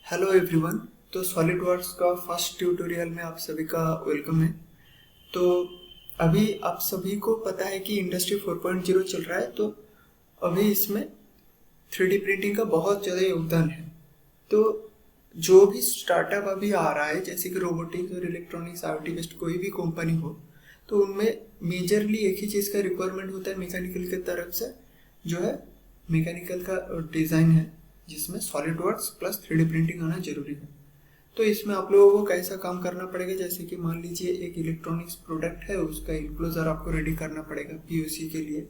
Hello everyone. तो SolidWorks का first tutorial में आप सभी का वेलकम है। तो अभी आप सभी को पता है कि इंडस्ट्री 4.0 चल रहा है, तो अभी इसमें 3D प्रिंटिंग का बहुत ज़्यादा योगदान है। तो जो भी स्टार्टअप अभी आ रहा है, जैसे कि रोबोटिक्स और इलेक्ट्रॉनिक्स आईटी बेस्ड कोई भी कंपनी हो, तो उनमें मेजरली एक ही चीज़ का रिक्वायरमेंट होता है मैकेनिकल की तरफ से, जो है मैकेनिकल का डिज़ाइन है, जिसमें सॉलिडवर्क्स प्लस 3D प्रिंटिंग आना जरूरी है। तो इसमें आप लोगों को कैसा काम करना पड़ेगा, जैसे कि मान लीजिए एक इलेक्ट्रॉनिक्स प्रोडक्ट है, उसका इनक्लोजर आपको रेडी करना पड़ेगा पीओसी के लिए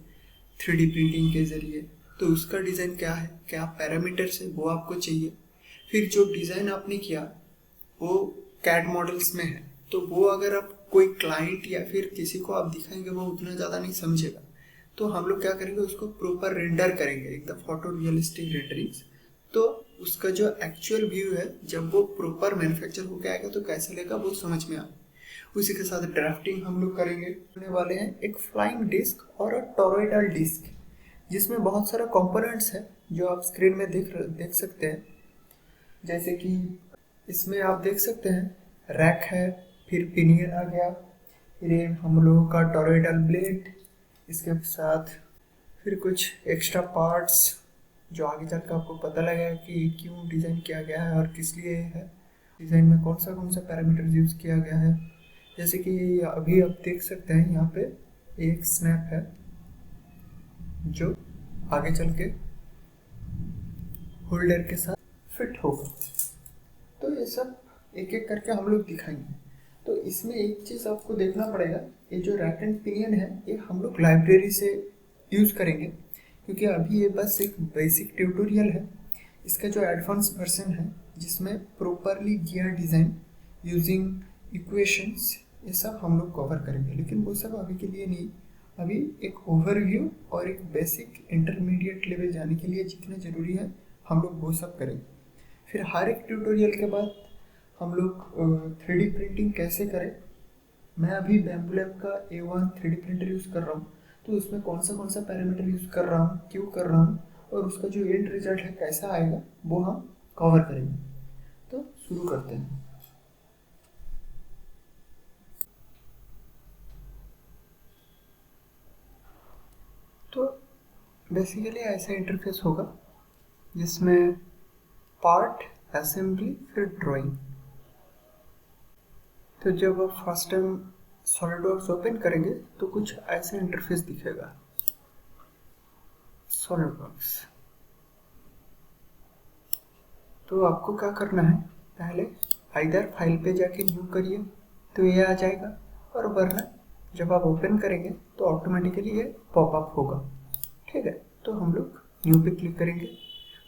3D प्रिंटिंग के जरिए। तो उसका डिज़ाइन क्या है, क्या पैरामीटर्स है, वो आपको चाहिए। फिर जो डिज़ाइन आपने किया वो कैड मॉडल्स में है, तो वो अगर आप कोई क्लाइंट या फिर किसी को आप दिखाएंगे वो उतना ज़्यादा नहीं समझेगा। तो हम लोग क्या करेंगे, उसको प्रॉपर रेंडर करेंगे, एकदम फोटो रियलिस्टिक रेंडरिंग्स। तो उसका जो एक्चुअल व्यू है, जब वो प्रॉपर मैन्युफैक्चर होकर आएगा तो कैसे लेगा वो समझ में आए। उसी के साथ ड्राफ्टिंग हम लोग करेंगे। होने वाले हैं एक फ्लाइंग डिस्क और एक टॉरॉइडल डिस्क, जिसमें बहुत सारा कंपोनेंट्स है जो आप स्क्रीन में देख सकते हैं। जैसे कि इसमें आप देख सकते हैं रैक है, फिर पिनियन आ गया, फिर ये हम लोगों का टॉरॉइडल ब्लेड, इसके साथ फिर कुछ एक्स्ट्रा पार्ट्स जो आगे चलकर आपको पता लगेगा कि क्यों डिज़ाइन किया गया है और किस लिए है, डिज़ाइन में कौन सा पैरामीटर यूज़ किया गया है। जैसे कि अभी आप देख सकते हैं यहाँ पे एक स्नैप है जो आगे चल के होल्डर के साथ फिट होगा। तो ये सब एक एक करके हम लोग दिखाएंगे। तो इसमें एक चीज़ आपको देखना पड़ेगा, ये जो रैक एंड पिनियन है ये हम लोग लाइब्रेरी से यूज़ करेंगे, क्योंकि अभी ये बस एक बेसिक ट्यूटोरियल है। इसका जो एडवांस वर्जन है, जिसमें properly gear design using equations, ये सब हम लोग कवर करेंगे। लेकिन वो सब अभी के लिए नहीं, अभी एक ओवरव्यू और एक बेसिक इंटरमीडिएट लेवल जाने के लिए जितना ज़रूरी है हम लोग वो सब करेंगे। फिर हर एक ट्यूटोरियल के बाद हम लोग 3D प्रिंटिंग कैसे करें। मैं अभी बैम्बू लैब का A1 3D प्रिंटर यूज़ कर रहा हूँ, तो उसमें कौन सा पैरामीटर यूज़ कर रहा हूँ, क्यों कर रहा हूँ, और उसका जो एंड रिजल्ट है कैसा आएगा, वो हम कवर करेंगे। तो शुरू करते हैं। तो बेसिकली ऐसा इंटरफेस होगा जिसमें पार्ट, असेंबली, फिर ड्राइंग। तो जब आप फर्स्ट टाइम सॉलिडवर्क्स ओपन करेंगे तो कुछ ऐसा इंटरफेस दिखेगा, सॉलिडवर्क्स। तो आपको क्या करना है, पहले आइदर फाइल पे जाके न्यू करिए तो ये आ जाएगा, और वरना जब आप ओपन करेंगे तो ऑटोमेटिकली ये पॉपअप होगा। ठीक है, तो हम लोग न्यू पे क्लिक करेंगे।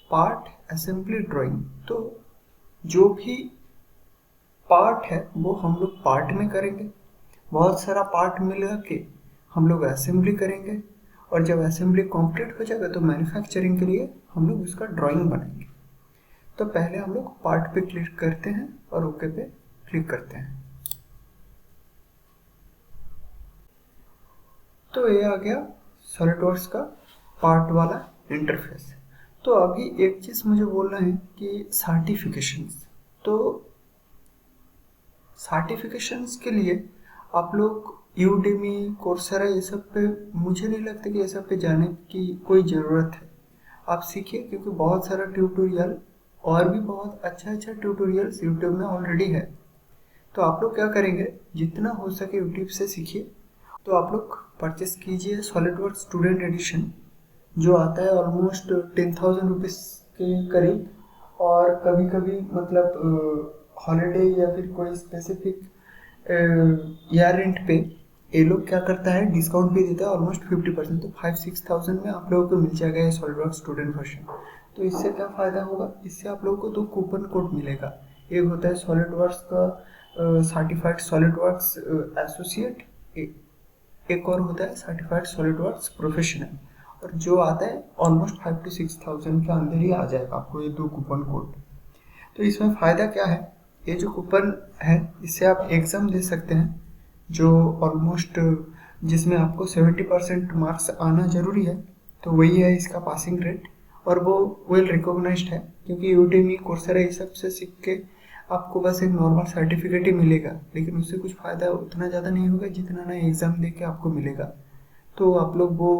Part, assembly, drawing. तो जो भी पार्ट है वो हम लोग पार्ट में करेंगे। बहुत सारा पार्ट मिला के हम लोग असेंबली करेंगे, और जब असेंबली कंप्लीट हो जाएगा तो मैन्युफैक्चरिंग के लिए हम लोग उसका ड्राइंग बनाएंगे। तो पहले हम लोग पार्ट पे क्लिक करते हैं और ओके पे क्लिक करते हैं। तो ये आ गया सॉलिडवर्क्स का पार्ट वाला इंटरफेस। तो अभी एक चीज़ मुझे बोलना है कि सर्टिफिकेशंस। तो सर्टिफिकेशंस के लिए आप लोग यूडेमी, कोर्सेरा, ये सब पे मुझे नहीं लगता कि ये सब पे जाने की कोई ज़रूरत है। आप सीखिए, क्योंकि बहुत सारा ट्यूटोरियल और भी बहुत अच्छा ट्यूटोरियल्स यूट्यूब में ऑलरेडी है। तो आप लोग क्या करेंगे, जितना हो सके यूट्यूब से सीखिए। तो आप लोग परचेस कीजिए सॉलिडवर्क्स स्टूडेंट एडिशन, जो आता है ऑलमोस्ट 10,000 रुपीज़ के करीब। और कभी कभी मतलब हॉलीडे या फिर कोई स्पेसिफिक ईयर रेंट पे ये लोग क्या करता है, डिस्काउंट भी देता है ऑलमोस्ट 50%। तो 5-6,000 में आप लोगों को मिल जाएगा ये सॉलिडवर्क्स स्टूडेंट वर्जन। तो इससे क्या फ़ायदा होगा, इससे आप लोगों को 2 कूपन कोड मिलेगा। एक होता है सॉलिडवर्क्स का सर्टिफाइड सॉलिडवर्क्स एसोसिएट, एक और होता है सर्टिफाइड सॉलिडवर्क्स प्रोफेशनल, और जो आता है ऑलमोस्ट 5-6,000 के अंदर ही आ जाएगा आपको ये 2 कूपन कोड। तो इसमें फ़ायदा क्या है, ये जो कूपन है इससे आप एग्ज़ाम दे सकते हैं, जो ऑलमोस्ट जिसमें आपको 70% मार्क्स आना ज़रूरी है। तो वही है इसका पासिंग रेट। और वो वेल रिकॉग्नाइज्ड है, क्योंकि यूडेमी, कोर्सेरा ये सब से सीख के आपको बस एक नॉर्मल सर्टिफिकेट ही मिलेगा, लेकिन उससे कुछ फ़ायदा उतना ज़्यादा नहीं होगा जितना ना एग्ज़ाम दे के आपको मिलेगा। तो आप लोग वो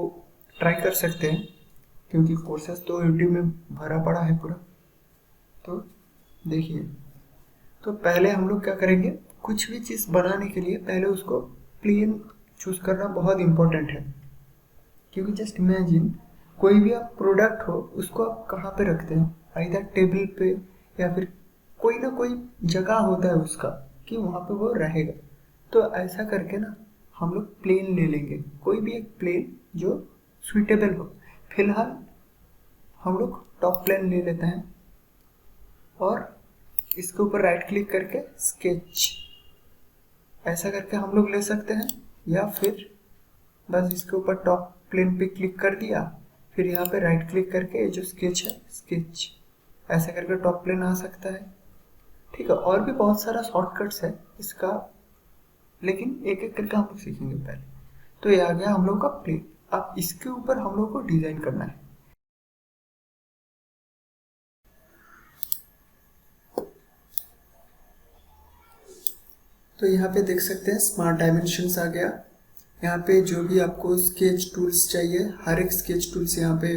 ट्राई कर सकते हैं, क्योंकि कोर्सेस तो यूट्यूब में भरा पड़ा है पूरा। तो देखिए, तो पहले हम लोग क्या करेंगे, कुछ भी चीज़ बनाने के लिए पहले उसको प्लेन चूज़ करना बहुत इम्पोर्टेंट है। क्योंकि जस्ट इमेजिन, कोई भी आप प्रोडक्ट हो उसको आप कहाँ पे रखते हो, आइदर टेबल पे या फिर कोई ना कोई जगह होता है उसका कि वहाँ पे वो रहेगा। तो ऐसा करके ना हम लोग प्लेन ले लेंगे, कोई भी एक प्लेन जो सुइटेबल हो। फिलहाल हम लोग टॉप प्लेन ले लेते हैं और इसके ऊपर राइट क्लिक करके स्केच ऐसा करके हम लोग ले सकते हैं, या फिर बस इसके ऊपर टॉप प्लेन पे क्लिक कर दिया, फिर यहाँ पे राइट क्लिक करके ये जो स्केच है, स्केच ऐसा करके टॉप प्लेन आ सकता है। ठीक है, और भी बहुत सारा शॉर्टकट्स है इसका, लेकिन एक एक करके हम लोग सीखेंगे पहले। तो ये आ गया हम लोग का प्लेन। अब इसके ऊपर हम लोग को डिजाइन करना है। तो यहाँ पे देख सकते हैं स्मार्ट डायमेंशंस आ गया। यहाँ पे जो भी आपको स्केच टूल्स चाहिए, हर एक स्केच टूल्स यहाँ पे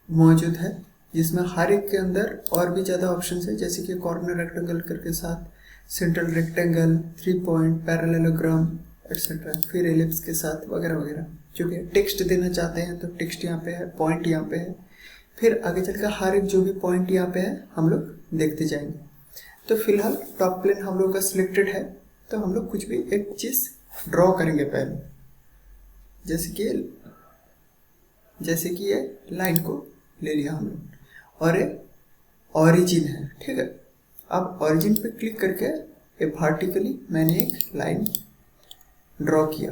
मौजूद है, जिसमें हर एक के अंदर और भी ज़्यादा ऑप्शंस है, जैसे कि कॉर्नर रेक्टेंगल करके साथ, central rectangle, 3 point, parallelogram etcetera, फिर एलिप्स के साथ वगैरह वगैरह। जो कि टेक्स्ट देना चाहते हैं तो टेक्स्ट यहाँ पे है, पॉइंट यहाँ पे है, फिर आगे चलकर हर एक जो भी पॉइंट यहाँ पे है हम लोग देखते जाएंगे। तो फिलहाल टॉप प्लेन हम लोग का सिलेक्टेड है, तो हम लोग कुछ भी एक चीज़ ड्रॉ करेंगे पहले, जैसे कि ये लाइन को ले लिया हम लोग और ये ऑरिजिन है। ठीक है, अब ऑरिजिन पे क्लिक करके ये वर्टिकली मैंने एक लाइन ड्रॉ किया।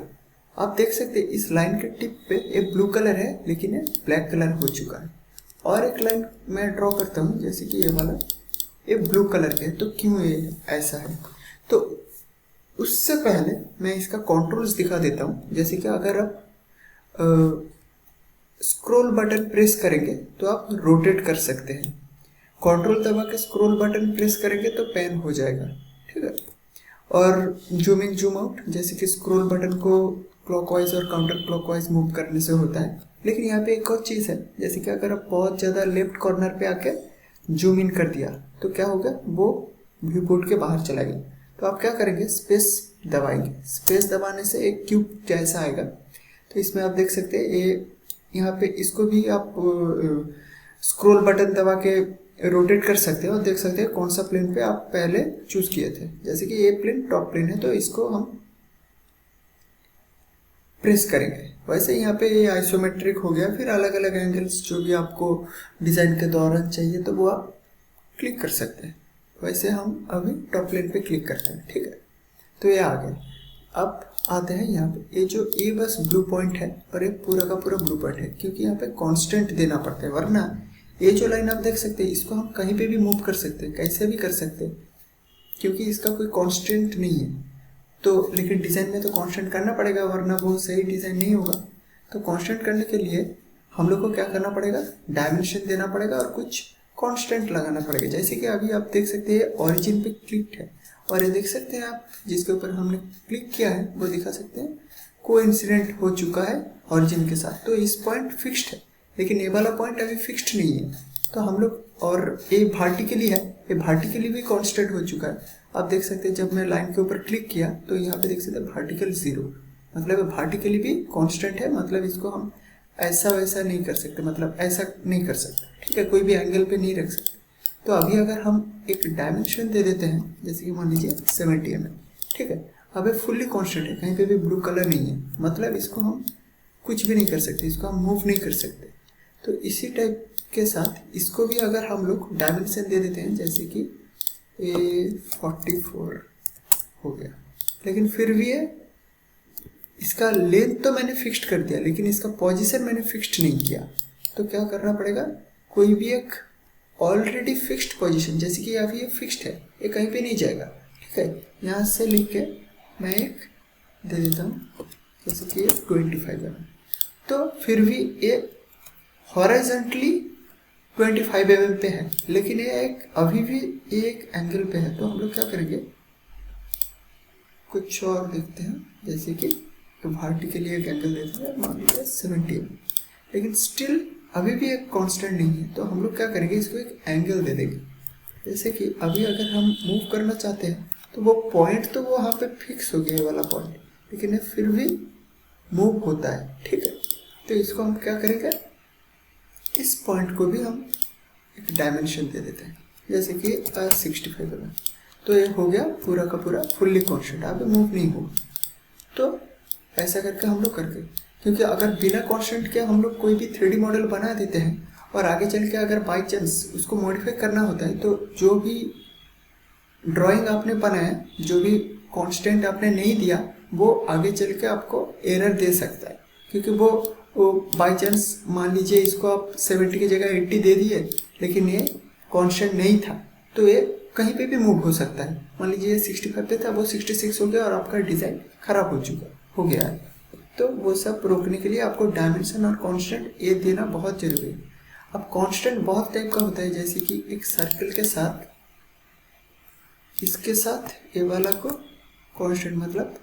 आप देख सकते हैं इस लाइन के टिप पे एक ब्लू कलर है, लेकिन ये ब्लैक कलर हो चुका है। और एक लाइन मैं ड्रॉ करता हूँ, जैसे कि ये वाला, ये ब्लू कलर के, तो क्यों ये ऐसा है। तो उससे पहले मैं इसका कंट्रोल्स दिखा देता हूँ। जैसे कि अगर आप स्क्रॉल बटन प्रेस करेंगे तो आप रोटेट कर सकते हैं। कंट्रोल दबा के स्क्रॉल बटन प्रेस करेंगे तो पैन हो जाएगा। ठीक है, और जूम इन जूम आउट, जैसे कि स्क्रॉल बटन को क्लॉकवाइज और काउंटर क्लॉकवाइज मूव करने से होता है। लेकिन यहाँ पे एक और चीज़ है, जैसे कि अगर आप बहुत ज़्यादा लेफ्ट कॉर्नर पे आके जूम इन कर दिया तो क्या होगा, वो व्यू बोर्ड के बाहर चला गया। तो आप क्या करेंगे, स्पेस दबाएंगे। स्पेस दबाने से एक क्यूब जैसा आएगा। तो इसमें आप देख सकते हैं ये यहाँ पे, इसको भी आप स्क्रॉल बटन दबा के रोटेट कर सकते हैं और देख सकते हैं कौन सा प्लेन पे आप पहले चूज किए थे। जैसे कि ये प्लेन टॉप प्लेन है, तो इसको हम प्रेस करेंगे। वैसे यहाँ पे ये आइसोमेट्रिक हो गया। फिर अलग अलग एंगल्स जो भी आपको डिज़ाइन के दौरान चाहिए तो वो आप क्लिक कर सकते हैं। वैसे हम अभी टॉप प्लेन पे क्लिक करते हैं। ठीक है, तो ये आ गया। अब आते हैं यहाँ पे, ये जो ए बस ब्लू पॉइंट है और ये पूरा का पूरा ब्लू पॉइंट है, क्योंकि यहाँ पे कांस्टेंट देना पड़ता है, वरना ये जो लाइन आप देख सकते हैं इसको हम कहीं पे भी मूव कर सकते हैं, कैसे भी कर सकते हैं, क्योंकि इसका कोई कांस्टेंट नहीं है। तो लेकिन डिज़ाइन में तो कांस्टेंट करना पड़ेगा, वरना वो सही डिज़ाइन नहीं होगा। तो कांस्टेंट करने के लिए हम लोग को क्या करना पड़ेगा, डायमेंशन देना पड़ेगा और कुछ कांस्टेंट लगाना पड़ेगा। जैसे कि अभी आप देख सकते हैं ऑरिजिन पे क्लिक है, और ये देख सकते हैं आप जिसके ऊपर हमने क्लिक किया है वो दिखा सकते हैं कोइंसिडेंट हो चुका है ऑरिजिन के साथ। तो इस पॉइंट फिक्स्ड है, लेकिन ये वाला पॉइंट अभी फिक्स्ड नहीं है। तो हम लोग, और ये वर्टिकली है, ये वर्टिकली भी कांस्टेंट हो चुका है। आप देख सकते हैं जब मैं लाइन के ऊपर क्लिक किया तो यहाँ पे देख सकते हैं वर्टिकल 0, मतलब वर्टिकली भी कांस्टेंट है। मतलब इसको हम ऐसा वैसा नहीं कर सकते, मतलब ऐसा नहीं कर सकते। ठीक है, कोई भी एंगल पे नहीं रख सकते। तो अभी अगर हम एक डायमेंशन दे देते हैं, जैसे कि मान लीजिए 70 mm, ठीक है, अब ये फुल्ली कांस्टेंट है, कहीं पे भी ब्लू कलर नहीं है, मतलब इसको हम कुछ भी नहीं कर सकते, इसको हम मूव नहीं कर सकते। तो इसी टाइप के साथ इसको भी अगर हम लोग डायमेंशन दे देते हैं, जैसे कि ये 44 हो गया, लेकिन फिर भी ये इसका लेंथ तो मैंने फिक्स्ड कर दिया, लेकिन इसका पोजीशन मैंने फिक्स्ड नहीं किया। तो क्या करना पड़ेगा, कोई भी एक ऑलरेडी फिक्स्ड पोजीशन, जैसे कि अभी ये फिक्स्ड है, ये कहीं पे नहीं जाएगा। ठीक है, यहाँ से लेके मैं एक दे देता हूँ, जैसे कि 25 mm। तो फिर भी ये हॉरिजॉन्टली 25 mm पे है, लेकिन ये एक अभी भी एक एंगल पे है। तो हम लोग क्या करेंगे, कुछ और देखते हैं, जैसे कि भारती के लिए एक एंगल देते हैं, मान लीजिए 70 mm, लेकिन स्टिल अभी भी एक कांस्टेंट नहीं है। तो हम लोग क्या करेंगे, इसको एक एंगल दे देंगे। जैसे कि अभी अगर हम मूव करना चाहते हैं तो वो पॉइंट तो वो वहाँ पे फिक्स हो गया है वाला पॉइंट, लेकिन ये फिर भी मूव होता है, ठीक है। तो इसको हम क्या करेंगे, इस पॉइंट को भी हम एक डायमेंशन दे देते हैं, जैसे कि 65 mm। तो ये हो गया पूरा का पूरा फुल्ली कॉन्स्टेंट, अभी मूव नहीं होगा। तो ऐसा करके हम लोग करके, क्योंकि अगर बिना कॉन्स्टेंट के हम लोग कोई भी 3D मॉडल बना देते हैं और आगे चल के अगर बाई चांस उसको मॉडिफाई करना होता है, तो जो भी ड्राइंग आपने बनाया, जो भी कांस्टेंट आपने नहीं दिया, वो आगे चल के आपको एरर दे सकता है। क्योंकि वो बाई चांस मान लीजिए इसको आप 70 की जगह 80 दे दिए, लेकिन ये कांस्टेंट नहीं था, तो ये कहीं पे भी मूव हो सकता है। मान लीजिए 65 पे था, वो 66 हो गया और आपका डिज़ाइन खराब हो गया है। तो वो सब रोकने के लिए आपको डायमेंशन और कांस्टेंट ये देना बहुत जरूरी है। अब कांस्टेंट बहुत टाइप का होता है, जैसे कि एक सर्कल के साथ, इसके साथ ये वाला को कांस्टेंट मतलब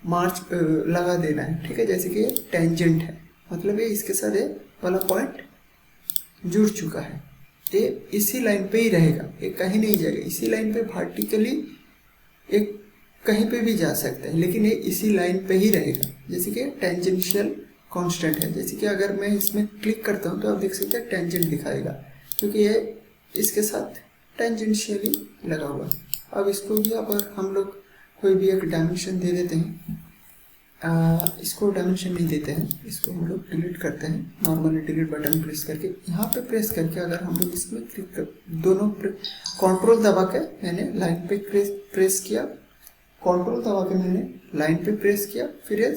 मार्च लगा देना है, ठीक है। जैसे कि ये टेंजेंट है, मतलब ये इसके साथ ये वाला पॉइंट जुड़ चुका है, ये इसी लाइन पे ही रहेगा, ये कहीं नहीं जाएगा। इसी लाइन पे वर्टिकली एक कहीं पे भी जा सकता है, लेकिन ये इसी लाइन पे ही रहेगा। जैसे कि टेंजेंशियल कांस्टेंट है, जैसे कि अगर मैं इसमें क्लिक करता हूँ तो आप देख सकते हैं टेंजेंट दिखाएगा, क्योंकि ये इसके साथ टेंजेंशियली लगा हुआ है। अब इसको भी अगर हम लोग कोई भी एक डायमेंशन दे देते हैं, इसको डायमेंशन नहीं देते हैं, इसको हम लोग डिलीट करते हैं, नॉर्मली डिलीट बटन प्रेस करके, यहाँ पे प्रेस करके अगर हम लोग इसमें क्लिक कर, दोनों कंट्रोल दबा के मैंने लाइन पे प्रेस किया, कंट्रोल दबा के मैंने लाइन पे प्रेस किया, फिर ये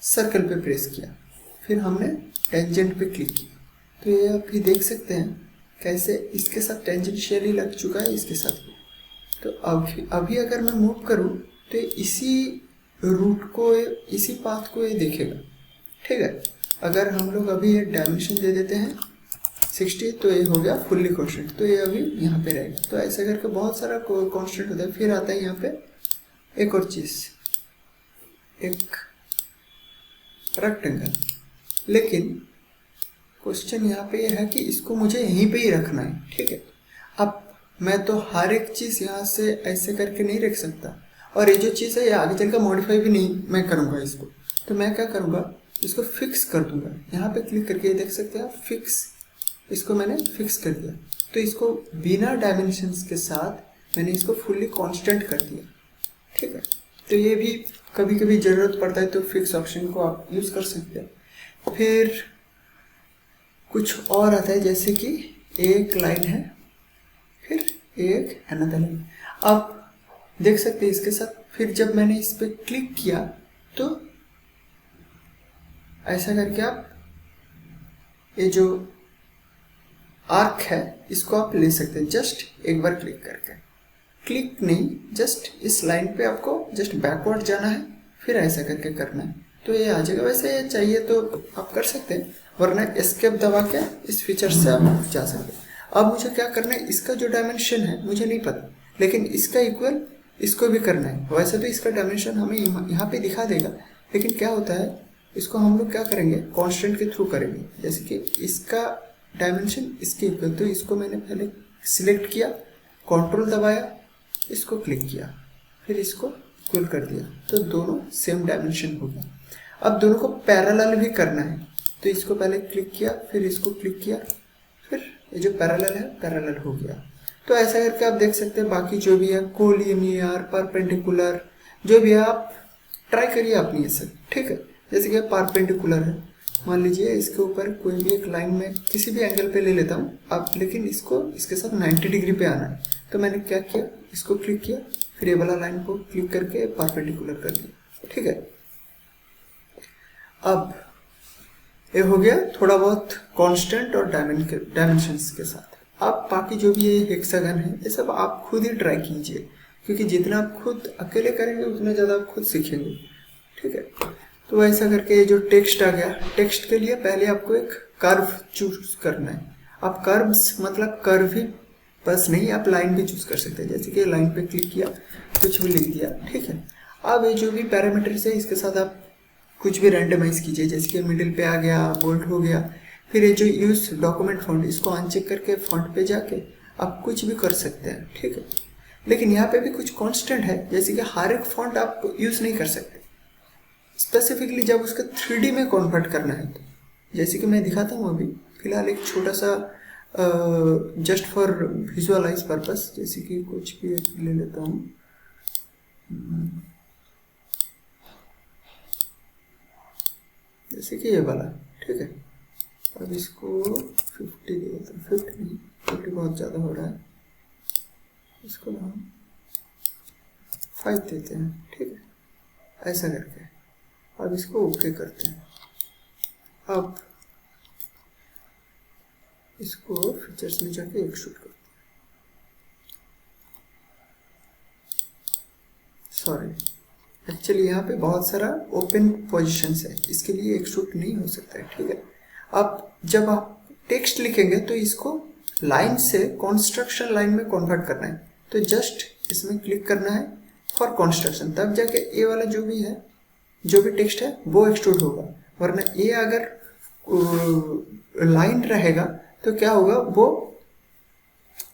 सर्कल पे प्रेस किया, फिर हमने टेंजेंट पे क्लिक किया। तो ये आप भी देख सकते हैं कैसे इसके साथ टेंजेंशियली लग चुका है, इसके साथ। तो अभी अगर मैं मूव करूं तो इसी रूट को, इसी पाथ को ये देखेगा, ठीक है। अगर हम लोग अभी ये डायमेंशन दे देते हैं 60, तो ये हो गया फुल्ली कांस्टेंट, तो ये अभी यहाँ पे रहेगा। तो ऐसा करके बहुत सारा कांस्टेंट होता है। फिर आता है यहाँ पे एक और चीज़, एक रेक्टेंगल, लेकिन क्वेश्चन यहाँ पे है कि इसको मुझे यहीं पे ही रखना है, ठीक है। अब मैं तो हर एक चीज़ यहाँ से ऐसे करके नहीं रख सकता, और ये जो चीज़ है ये आगे चलकर मॉडिफाई भी नहीं मैं करूँगा इसको। तो मैं क्या करूँगा, इसको फिक्स कर दूँगा। यहाँ पे क्लिक करके देख सकते हैं फिक्स, इसको मैंने फिक्स कर दिया। तो इसको बिना डायमेंशंस के साथ मैंने इसको फुल्ली कांस्टेंट कर दिया, ठीक है। तो ये भी कभी कभी ज़रूरत पड़ता है तो फिक्स ऑप्शन को आप यूज़ कर सकते हैं। फिर कुछ और आता है, जैसे कि एक लाइन है, फिर एक अनदर लाइन। आप देख सकते हैं इसके साथ, फिर जब मैंने इस पर क्लिक किया तो ऐसा करके आप ये जो आर्क है इसको आप ले सकते हैं, जस्ट एक बार क्लिक करके। क्लिक नहीं, जस्ट इस लाइन पे आपको जस्ट बैकवर्ड जाना है, फिर ऐसा करके करना है, तो ये आ जाएगा। वैसे ये चाहिए तो आप कर सकते हैं, वरना एस्केप दबा के इस फीचर से आप जा सकते हैं। अब मुझे क्या करना है, इसका जो डायमेंशन है मुझे नहीं पता, लेकिन इसका इक्वल इसको भी करना है। वैसे तो इसका डायमेंशन हमें यहाँ पे दिखा देगा, लेकिन क्या होता है, इसको हम लोग क्या करेंगे, कांस्टेंट के थ्रू करेंगे। जैसे कि इसका डायमेंशन इसके इक्वल, तो इसको मैंने पहले सिलेक्ट किया, कंट्रोल दबाया, इसको क्लिक किया, फिर इसको इक्वल कर दिया, तो दोनों सेम डायमेंशन हो गया। अब दोनों को पैरेलल भी करना है, तो इसको पहले क्लिक किया, फिर इसको क्लिक किया, फिर ये जो पैरेलल है पैरेलल हो गया। तो ऐसा करके आप देख सकते हैं, बाकी जो भी है कोलिनियर, परपेंडिकुलर, जो भी है आप ट्राई करिए अपनी ये सब, ठीक है। जैसे कि परपेंडिकुलर है, मान लीजिए इसके ऊपर कोई भी एक लाइन में किसी भी एंगल पे ले लेता हूँ अब, लेकिन इसको इसके साथ 90 डिग्री पे आना है। तो मैंने क्या किया, इसको क्लिक किया, फिर ये वाला लाइन को क्लिक करके परपेंडिकुलर कर दिया, ठीक है। अब ये हो गया थोड़ा बहुत कांस्टेंट और डायमेंशंस के साथ। अब बाकी जो भी ये हेक्सागन है ये सब आप खुद ही ट्राई कीजिए, क्योंकि जितना आप खुद अकेले करेंगे उतना ज़्यादा आप खुद सीखेंगे, ठीक है। तो ऐसा करके जो टेक्स्ट आ गया, टेक्स्ट के लिए पहले आपको एक कर्व चूज करना है। आप कर्व्स मतलब कर्व ही बस नहीं, आप लाइन भी चूज कर सकते हैं। जैसे कि लाइन पे क्लिक किया, कुछ भी लिख दिया, ठीक है। अब ये जो भी पैरामीटर्स है इसके साथ आप कुछ भी रैंडमाइज कीजिए। जैसे कि मिडिल पे आ गया, बोल्ड हो गया। फिर ये जो यूज डॉक्यूमेंट फॉन्ट, इसको अनचेक करके फॉन्ट पे जाके आप कुछ भी कर सकते हैं, ठीक है। लेकिन यहाँ पे भी कुछ कांस्टेंट है, जैसे कि हर एक फॉन्ट आप यूज नहीं कर सकते, स्पेसिफिकली जब उसका 3D में कन्वर्ट करना है। तो जैसे कि मैं दिखाता हूँ अभी फिलहाल एक छोटा सा जस्ट फॉर विजुअलाइज पर्पस, जैसे कि कुछ भी एक ले लेता हूँ। जैसे कि ये वाला, ठीक है। अब इसको 50 दे देता हूँ, 50 नहीं, 50 बहुत ज़्यादा हो रहा है, इसको ना हम 5 देते हैं, ठीक है, ऐसा करके। अब इसको ओके करते हैं। अब इसको फीचर्स में जाके एक्सट्रूड करते हैं। सॉरी, एक्चुअली यहाँ पे बहुत सारा ओपन पोजीशंस है, इसके लिए एक्सट्रूड नहीं हो सकता है, ठीक है। अब जब आप टेक्स्ट लिखेंगे तो इसको लाइन से कंस्ट्रक्शन लाइन में कन्वर्ट करना है। तो जस्ट इसमें क्लिक करना है फॉर कंस्ट्रक्शन, तब जाके ये वाला जो भी है, जो भी टेक्स्ट है वो एक्सट्रूड होगा। वरना ये अगर लाइन रहेगा तो क्या होगा, वो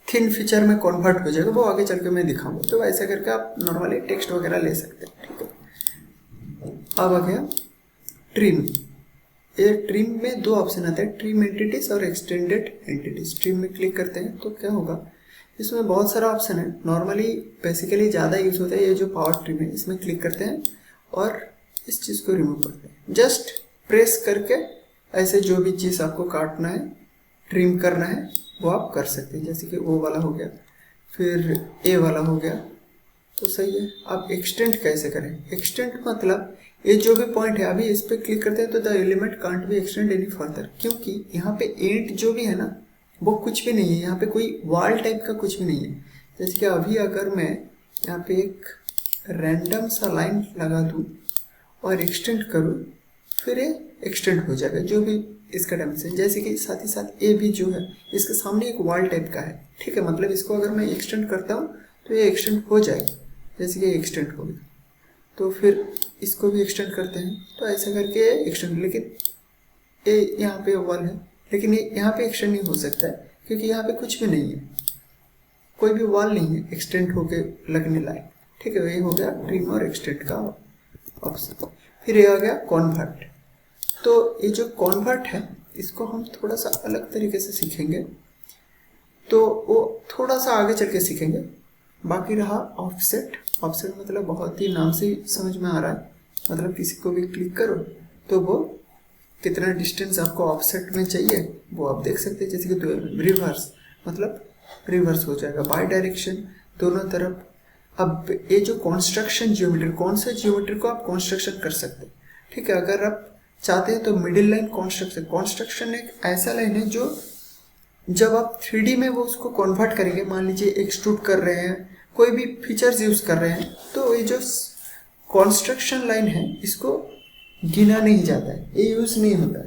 थिन फीचर में कन्वर्ट हो जाएगा। वो आगे चल के मैं दिखाऊंगा। तो ऐसा करके आप नॉर्मली टेक्स्ट वगैरह ले सकते हैं, ठीक है। अब आ गया ट्रिम। ये ट्रिम में दो ऑप्शन आते हैं, ट्रिम एंटिटीज और एक्सटेंडेड एंटिटीज। ट्रिम में क्लिक करते हैं तो क्या होगा, इसमें बहुत सारा ऑप्शन है। नॉर्मली बेसिकली ज़्यादा यूज होता है ये जो पावर ट्रिम है, इसमें क्लिक करते हैं और इस चीज़ को रिमूव करते हैं। जस्ट प्रेस करके ऐसे जो भी चीज़ आपको काटना है, ट्रिम करना है, वो आप कर सकते हैं। जैसे कि वो वाला हो गया, फिर ए वाला हो गया, तो सही है। आप एक्सटेंड कैसे करें, एक्सटेंड मतलब ये जो भी पॉइंट है, अभी इस पर क्लिक करते हैं तो the element can't be extend any further, क्योंकि यहाँ पे एंड जो भी है ना वो कुछ भी नहीं है, यहाँ पे कोई वॉल टाइप का कुछ भी नहीं है। जैसे कि अभी अगर मैं यहाँ पे एक रैंडम सा लाइन लगा दूँ और एक्सटेंड करूँ, फिर ये एक्सटेंड हो जाएगा जो भी इसका डायमेंशन। जैसे कि साथ ही साथ ए भी जो है इसके सामने एक वॉल टाइप का है, ठीक है। मतलब इसको अगर मैं एक्सटेंड करता हूँ तो ये एक्सटेंड हो जाएगा, जैसे कि एक्सटेंड हो गया। तो फिर इसको भी एक्सटेंड करते हैं, तो ऐसा करके एक्सटेंड। लेकिन ये यहाँ पे वॉल है, लेकिन ये यहाँ पे एक्सटेंड नहीं हो सकता है क्योंकि यहाँ पे कुछ भी नहीं है, कोई भी वॉल नहीं है एक्सटेंड होके लगने लायक, ठीक है। ये हो गया ट्रिम और एक्सटेंड का ऑप्शन। फिर ये आ गया कॉन्वर्ट। तो ये जो कॉन्वर्ट है इसको हम थोड़ा सा अलग तरीके से सीखेंगे, तो वो थोड़ा सा आगे चल के सीखेंगे। बाकी रहा ऑफसेट। ऑफसेट मतलब बहुत ही नाम से ही समझ में आ रहा है, मतलब किसी को भी क्लिक करो तो वो कितना डिस्टेंस आपको ऑफसेट में चाहिए वो आप देख सकते हैं। जैसे कि रिवर्स मतलब रिवर्स हो जाएगा, बाय डायरेक्शन दोनों तरफ। अब ये जो कॉन्स्ट्रक्शन जियोमेट्री, कौन से जियोमेट्री को आप कॉन्स्ट्रक्शन कर सकते हैं, ठीक है। अगर आप चाहते हैं तो मिडिल लाइन कॉन्स्ट्रक्शन, कॉन्स्ट्रक्शन एक ऐसा लाइन है जो जब आप 3D में वो उसको कन्वर्ट करेंगे, मान लीजिए एक्सट्रूड कर रहे हैं, कोई भी फीचर्स यूज कर रहे हैं, तो ये जो कॉन्स्ट्रक्शन लाइन है इसको गिना नहीं जाता है, ये यूज नहीं होता है।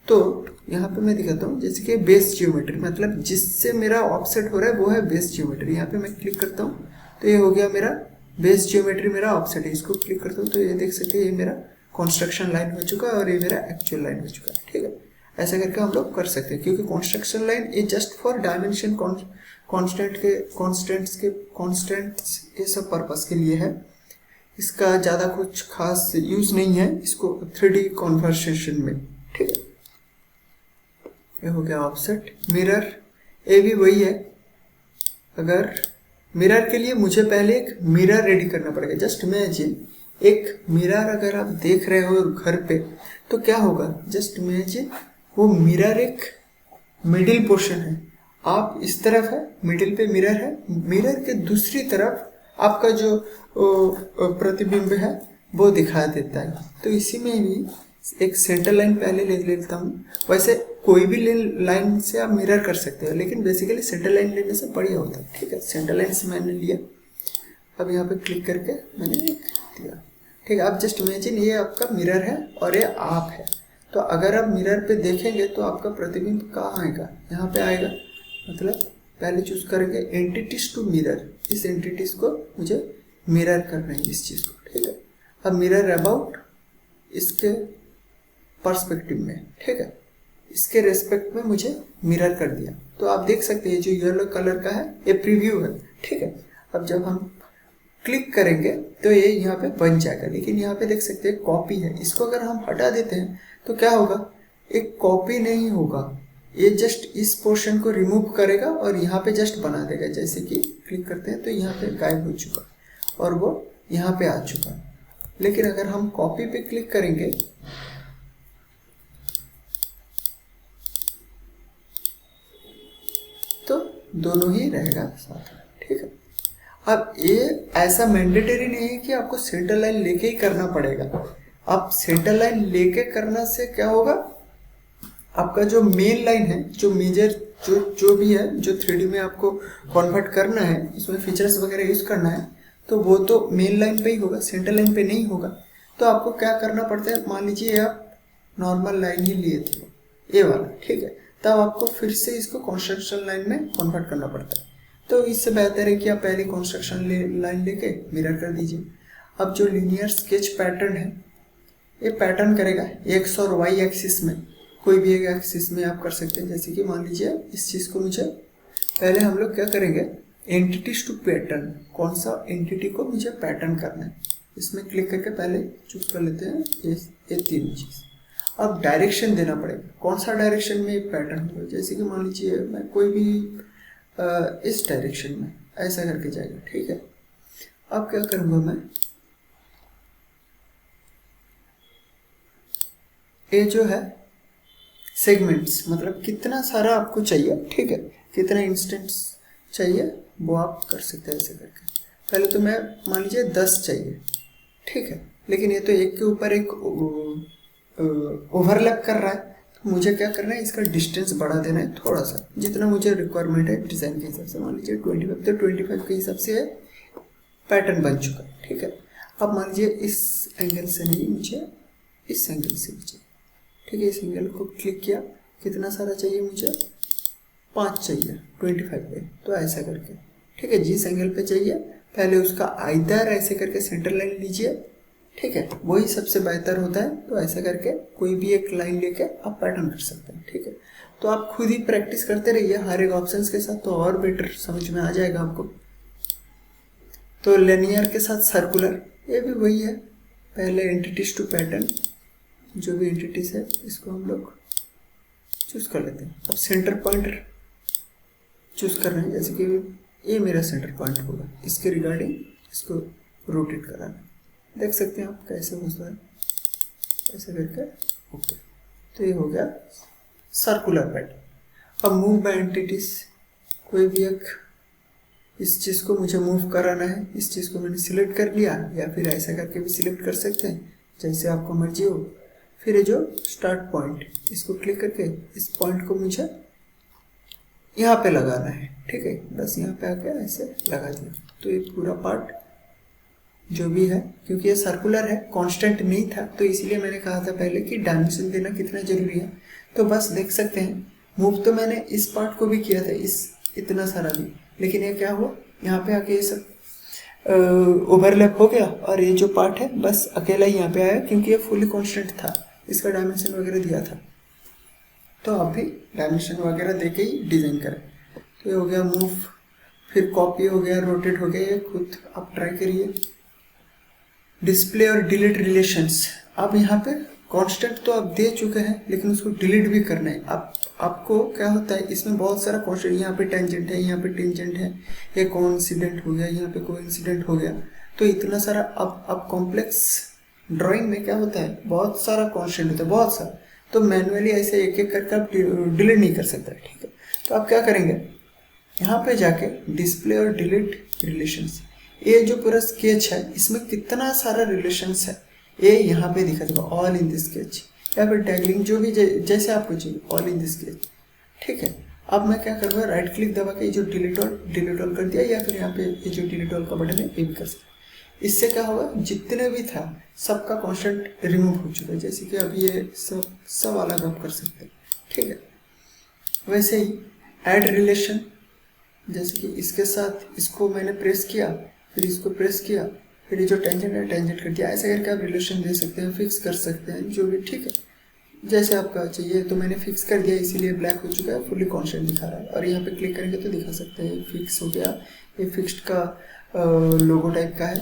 तो यहाँ पे मैं दिखाता हूँ, जैसे कि बेस जियोमेट्री मतलब जिससे मेरा ऑफसेट हो रहा है वो है बेस जियोमेट्री। यहाँ पे मैं क्लिक करता हूँ तो ये हो गया मेरा बेस जियोमेट्री, मेरा ऑफसेट है। इसको क्लिक करता हूँ तो ये देख सकते हैं ये मेरा कॉन्स्ट्रक्शन लाइन हो चुका है और ये मेरा एक्चुअल लाइन हो चुका है, ठीक है। ऐसा करके हम लोग कर सकते हैं, क्योंकि कॉन्स्ट्रक्शन लाइन ये जस्ट फॉर डायमेंशन कॉन्स्टेंट्स ये सब पर्पस के लिए है। इसका ज़्यादा कुछ खास यूज नहीं है इसको 3D कन्वर्सेशन में, ठीक है। ये हो गया ऑफसेट। मिरर, ये भी वही है। अगर मिरर के लिए मुझे पहले एक मिरर रेडी करना पड़ेगा। जस्ट इमेजिन एक मिरर अगर आप देख रहे हो घर पे तो क्या होगा, जस्ट इमेजिन वो मिरर एक मिडिल पोर्शन है, आप इस तरफ है, मिडिल पे मिरर है, मिरर के दूसरी तरफ आपका जो प्रतिबिंब है वो दिखा देता है। तो इसी में भी एक सेंटर लाइन पहले ले लेता हूँ। वैसे कोई भी लाइन से आप मिरर कर सकते हो, लेकिन बेसिकली सेंटर लाइन लेने से बढ़िया होता है, ठीक है। सेंटर लाइन से मैंने लिया, अब यहाँ पे क्लिक करके मैंने दिया, ठीक है। आप जस्ट इमेजिन ये आपका मिरर है और ये आप है, तो अगर आप मिरर पे देखेंगे तो आपका प्रतिबिंब कहाँ आएगा, यहाँ पे आएगा। मतलब पहले चूज करेंगे एंटिटीज टू मिरर, इस एंटिटीज को मुझे मिरर करना है इस चीज को, ठीक है। अब मिरर अबाउट इसके पर्सपेक्टिव में, ठीक है, इसके रेस्पेक्ट में मुझे मिरर कर दिया। तो आप देख सकते हैं जो येलो कलर का है ये प्रीव्यू है, ठीक है। अब जब हम क्लिक करेंगे तो ये यहाँ पे बन जाएगा, लेकिन यहाँ पे देख सकते हैं कॉपी है, इसको अगर हम हटा देते हैं तो क्या होगा, एक कॉपी नहीं होगा, ये जस्ट इस पोर्शन को रिमूव करेगा और यहाँ पे जस्ट बना देगा। जैसे कि क्लिक करते हैं तो यहाँ पे गायब हो चुका और वो यहाँ पे आ चुका। लेकिन अगर हम कॉपी पे क्लिक करेंगे तो दोनों ही रहेगा साथ में, ठीक है। अब ये ऐसा मैंडेटरी नहीं है कि आपको सेंटर लाइन लेके ही करना पड़ेगा। आप सेंटर लाइन लेके करना से क्या होगा, आपका जो मेन लाइन है, जो मेजर जो भी है, जो 3D में आपको कन्वर्ट करना है, उसमें फीचर्स वगैरह यूज करना है, तो वो तो मेन लाइन पे ही होगा, सेंटर लाइन पे नहीं होगा। तो आपको क्या करना पड़ता है, मान लीजिए आप नॉर्मल लाइन ही लिए थे ये वाला, ठीक है, तब आपको फिर से इसको कंस्ट्रक्शन लाइन में कन्वर्ट करना पड़ता है। तो इससे बेहतर है कि आप पहले कंस्ट्रक्शन लाइन लेके मिरर कर दीजिए। अब जो लीनियर स्केच पैटर्न है, ये पैटर्न करेगा एक्स और वाई एक्सिस में, कोई भी एक एक्सिस में आप कर सकते हैं। जैसे कि मान लीजिए इस चीज़ को मुझे पहले हम लोग क्या करेंगे, एंटिटीज टू पैटर्न, कौन सा एंटिटी को मुझे पैटर्न करना है, इसमें क्लिक करके पहले चूज कर लेते हैं ये तीन चीज़। अब डायरेक्शन देना पड़ेगा, कौन सा डायरेक्शन में पैटर्न होगा। जैसे कि मान लीजिए मैं कोई भी इस डायरेक्शन में ऐसा करके जाएगा, ठीक है। अब क्या करूँगा मैं, ये जो है सेगमेंट्स, मतलब कितना सारा आपको चाहिए, ठीक है, कितना इंस्टेंट्स चाहिए वो आप कर सकते हैं ऐसे करके। पहले तो मैं मान लीजिए 10 चाहिए, ठीक है, लेकिन ये तो एक के ऊपर एक ओवरलैप कर रहा है, तो मुझे क्या करना है, इसका डिस्टेंस बढ़ा देना है थोड़ा सा, जितना मुझे रिक्वायरमेंट है डिज़ाइन के हिसाब से। मान लीजिए 25, तो 25 के हिसाब से पैटर्न बन चुका, ठीक है। अब मान लीजिए इस एंगल से नहीं, मुझे इस एंगल से चाहिए, ठीक है। इस एंगल को क्लिक किया, कितना सारा चाहिए मुझे, 5 चाहिए 25 पे, तो ऐसा करके, ठीक है। जिस एंगल पे चाहिए पहले उसका आइदर ऐसे करके सेंटर लाइन लीजिए, ठीक है, वही सबसे बेहतर होता है। तो ऐसा करके कोई भी एक लाइन लेके आप पैटर्न कर सकते हैं, ठीक है। तो आप खुद ही प्रैक्टिस करते रहिए हर एक ऑप्शंस के साथ, तो और बेटर समझ में आ जाएगा आपको। तो लिनियर के साथ सर्कुलर, ये भी वही है, पहले एंटिटीज टू पैटर्न, जो भी एंटिटीज है इसको हम लोग चूज कर लेते हैं। अब सेंटर पॉइंट चूज कर रहे हैं, जैसे कि ये मेरा सेंटर पॉइंट होगा, इसके रिगार्डिंग इसको रोटेट कराना, देख सकते हैं आप कैसे होता है, ऐसे करके ओके। तो ये हो गया सर्कुलर पैटर्न। अब मूव बाय एंटिटीज, कोई भी एक इस चीज़ को मुझे मूव कराना है, इस चीज़ को मैंने सिलेक्ट कर लिया, या फिर ऐसा करके भी सिलेक्ट कर सकते हैं, जैसे आपको मर्जी हो। फिर ये जो स्टार्ट पॉइंट, इसको क्लिक करके इस पॉइंट को मुझे यहाँ पे लगाना है, ठीक है, बस यहाँ पे आके ऐसे लगा दिया। तो ये पूरा पार्ट जो भी है, क्योंकि ये सर्कुलर है, कांस्टेंट नहीं था, तो इसीलिए मैंने कहा था पहले कि डायमेंशन देना कितना जरूरी है। तो बस देख सकते हैं मूव तो मैंने इस पार्ट को भी किया था, इस इतना सारा भी, लेकिन ये क्या हुआ, यहाँ पे आके ये सब ओवरलैप हो गया, और ये जो पार्ट है बस अकेला ही यहाँ पे आया, क्योंकि ये फुली कांस्टेंट था, इसका डायमेंशन वगैरह दिया था। तो आप भी डायमेंशन वगैरह दे के ही डिज़ाइन करें। तो ये हो गया मूव, फिर कॉपी हो गया, रोटेट हो गया, ये खुद आप ट्राई करिए। डिस्प्ले और डिलीट रिलेशंस, आप यहाँ पे कांस्टेंट तो आप दे चुके हैं, लेकिन उसको डिलीट भी करना है। आपको क्या होता है, इसमें बहुत सारा कांस्टेंट, यहाँ पे टेंजेंट है, यहाँ पे टेंजेंट है, ये कोइंसिडेंट हो गया, यहाँ पे कोइंसिडेंट हो गया, तो इतना सारा अब कॉम्प्लेक्स ड्राइंग में क्या होता है, बहुत सारा कांस्टेंट होता है, बहुत सारा, तो मैनुअली ऐसे एक एक करके आप डिलीट नहीं कर सकते, ठीक है। तो आप क्या करेंगे, यहाँ पे जाके डिस्प्ले और डिलीट रिलेशंस, ये जो पूरा स्केच है इसमें कितना सारा रिलेशंस है, ये यहाँ पे दिखा देगा, ऑल इन दिस स्केच, या फिर टैगलिंग, जो भी जैसे आपको चाहिए, ऑल इन दिस स्केच, ठीक है। अब मैं क्या करूँगा, राइट क्लिक दबा के जो डिलीट ऑल कर दिया, या फिर यहाँ पे ये जो डिलीट ऑल का बटन है ये भी कर सकते। इससे क्या होगा, जितने भी था सबका कांस्टेंट रिमूव हो चुका है। जैसे कि अभी ये सब अलग आप कर सकते हैं, ठीक है। वैसे ही ऐड रिलेशन, जैसे कि इसके साथ इसको मैंने प्रेस किया, फिर इसको प्रेस किया, फिर ये जो टेंजेंट है टेंजेंट कर दिया, ऐसे करके आप रिलेशन दे सकते हैं, फिक्स कर सकते हैं जो भी, ठीक है। जैसे आपका चाहिए, तो मैंने फिक्स कर दिया, इसीलिए ब्लैक हो चुका है, फुली कांस्टेंट दिखा रहा है। और यहाँ पे क्लिक करेंगे तो दिखा सकते हैं फिक्स हो गया। ये फिक्स्ड का लोगो टाइप का है,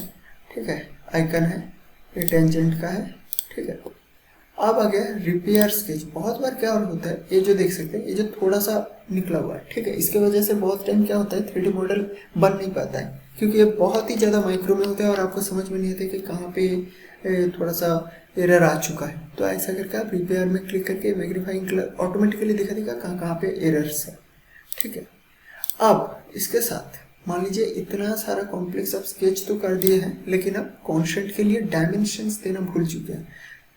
ठीक है, आइकन है, ये टेंजेंट का है, ठीक है। अब आ गया रिपेयर स्केच। बहुत बार क्या और होता है, ये जो देख सकते हैं, ये जो थोड़ा सा निकला हुआ है, ठीक है, इसके वजह से बहुत टाइम क्या होता है 3D मॉडल बन नहीं पाता है, क्योंकि ये बहुत ही ज़्यादा माइक्रो में होता है और आपको समझ में नहीं आता कि कहाँ पे थोड़ा सा एरर आ चुका है। तो ऐसा करके आप रिपेयर में क्लिक करके मैग्नीफाइंग कलर ऑटोमेटिकली दिखा देगा कहाँ कहाँ पे एरर्स है, ठीक है। अब इसके साथ मान लीजिए इतना सारा कॉम्प्लेक्स आप स्केच तो कर दिए हैं, लेकिन अब कॉन्स्टेंट के लिए डायमेंशंस देना भूल चुके हैं।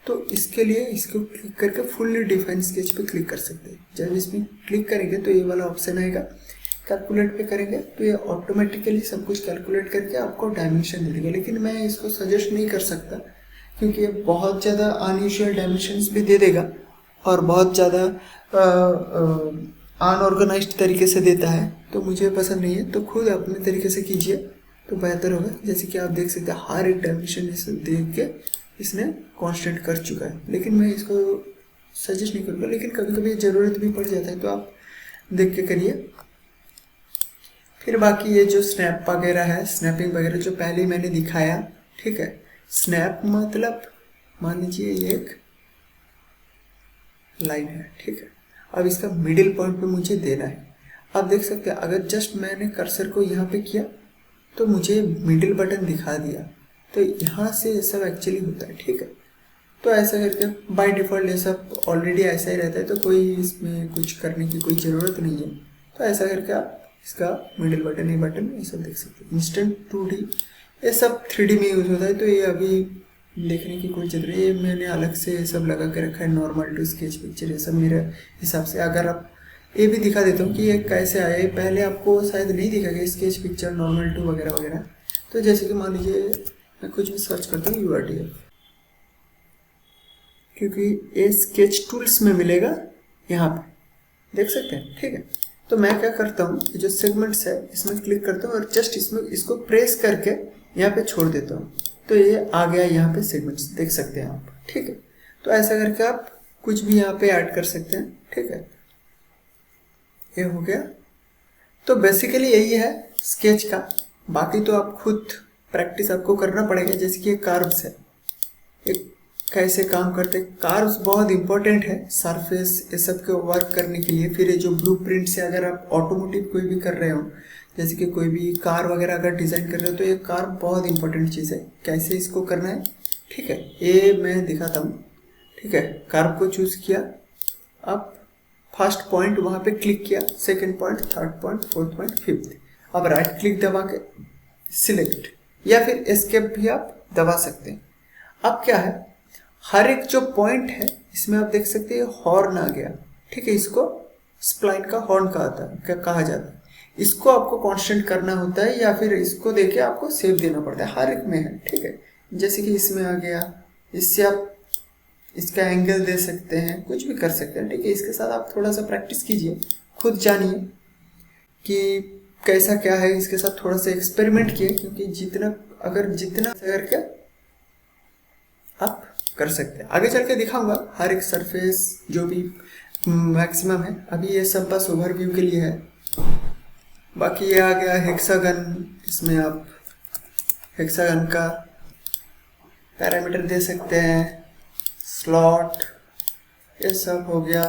तो इसके लिए इसको क्लिक करके फुल्ली डिफाइंड स्केच पे क्लिक कर सकते हैं। जब इसमें क्लिक करेंगे तो ये वाला ऑप्शन आएगा, कैलकुलेट पे करेंगे तो ये ऑटोमेटिकली सब कुछ कैलकुलेट करके आपको डायमेंशन दे देगा। लेकिन मैं इसको सजेस्ट नहीं कर सकता, क्योंकि ये बहुत ज़्यादा अनयूजुअल डायमेंशंस भी दे देगा और बहुत ज़्यादा अनऑर्गेनाइज्ड तरीके से देता है, तो मुझे पसंद नहीं है। तो खुद अपने तरीके से कीजिए तो बेहतर होगा। जैसे कि आप देख सकते हैं हर एक डायमेंशन इसे देख के इसने कांस्टेंट कर चुका है, लेकिन मैं इसको सजेस्ट नहीं करूँगा। लेकिन कभी कभी ज़रूरत भी पड़ जाता है तो आप देख के करिए। फिर बाकी ये जो स्नैप वगैरह है, स्नैपिंग वगैरह जो पहले मैंने दिखाया, ठीक है। स्नैप मतलब मान लीजिए ये एक लाइन है, ठीक है। अब इसका मिडिल पॉइंट पे मुझे देना है। आप देख सकते हैं अगर जस्ट मैंने कर्सर को यहाँ पे किया तो मुझे मिडिल बटन दिखा दिया। तो यहाँ से ये सब एक्चुअली होता है, ठीक है। तो ऐसा करके बाय डिफ़ॉल्ट ये सब ऑलरेडी ऐसा ही रहता है, तो कोई इसमें कुछ करने की कोई ज़रूरत नहीं है। तो ऐसा करके आप इसका मिडिल बटन, ये बटन, ये सब देख सकते हैं। इंस्टेंट 2D ये सब 3D में यूज़ होता है, तो ये अभी देखने की कोई जरूरत है। ये मैंने अलग से ये सब लगा के रखा है, नॉर्मल टू स्केच पिक्चर, ये सब मेरे हिसाब से। अगर आप ये भी दिखा देता हूँ कि ये कैसे आया है, पहले आपको शायद नहीं दिखाएगा स्केच पिक्चर, नॉर्मल टू वगैरह वगैरह। तो जैसे कि मान लीजिए मैं कुछ भी सर्च करता हूँ URTF, क्योंकि ये स्केच टूल्स में मिलेगा, यहाँ पे देख सकते हैं, ठीक है। तो मैं क्या करता हूँ, ये जो सेगमेंट्स है इसमें क्लिक करता हूँ और जस्ट इसमें इसको प्रेस करके यहाँ पे छोड़ देता हूँ, तो ये आ गया यहाँ पे सेगमेंट्स, देख सकते हैं आप, ठीक है। तो ऐसा करके आप कुछ भी यहाँ पे ऐड कर सकते हैं, ठीक है। ये हो गया। तो बेसिकली यही है स्केच का। बाकी तो आप खुद प्रैक्टिस आपको करना पड़ेगा। जैसे कि ये कार्व्स है, एक कैसे काम करते हैं। कार्व्स बहुत इंपॉर्टेंट है सरफेस ये सब के वर्क करने के लिए। फिर ये जो ब्लूप्रिंट से अगर आप ऑटोमोटिव कोई भी कर रहे हो, जैसे कि कोई भी कार वगैरह अगर डिज़ाइन कर रहे हो, तो ये कार बहुत इंपॉर्टेंट चीज़ है, कैसे इसको करना है, ठीक है। ये मैं दिखाता हूँ, ठीक है। कार्व को चूज़ किया, अब फर्स्ट पॉइंट वहाँ पे क्लिक किया, second point, third point, fourth point, fifth. अब राइट क्लिक दबा के सिलेक्ट या फिर एस्केप भी आप दबा सकते हैं। अब क्या है, हर एक जो पॉइंट है इसमें आप देख सकते हैं हॉर्न आ गया, ठीक है। इसको स्प्लाइन का हॉर्न कहा जाता है। इसको आपको कांस्टेंट करना होता है या फिर इसको देके आपको सेव देना पड़ता है, हर एक में है, ठीक है। जैसे कि इसमें आ गया, इससे आप इसका एंगल दे सकते हैं, कुछ भी कर सकते हैं, ठीक है। इसके साथ आप थोड़ा सा प्रैक्टिस कीजिए, खुद जानिए कि कैसा क्या है। इसके साथ थोड़ा सा एक्सपेरिमेंट किए, क्योंकि जितना करके आप कर सकते हैं। आगे चल के दिखाऊंगा हर एक सरफेस जो भी मैक्सिमम है। अभी ये सब बस ओवरव्यू के लिए है। बाकी ये आ गया हेक्सागन, इसमें आप हेक्सागन का पैरामीटर दे सकते हैं, स्लॉट, ये सब हो गया।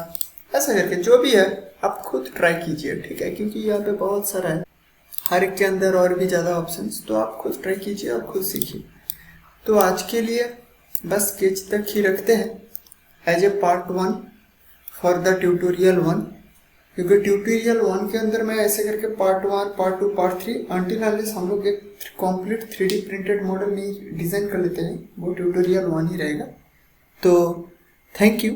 ऐसा करके जो भी है आप खुद ट्राई कीजिए, ठीक है, क्योंकि यहाँ पे बहुत सारा है, हर एक के अंदर और भी ज़्यादा ऑप्शंस। तो आप खुद ट्राई कीजिए और खुद सीखिए। तो आज के लिए बस स्केच तक ही रखते हैं as a part 1 for the tutorial 1, क्योंकि ट्यूटोरियल 1 के अंदर मैं ऐसे करके part 1, part 2, part 3 until unless हम लोग एक कंप्लीट 3D प्रिंटेड मॉडल नहीं डिज़ाइन कर लेते हैं, वो ट्यूटोरियल 1 ही रहेगा। तो थैंक यू।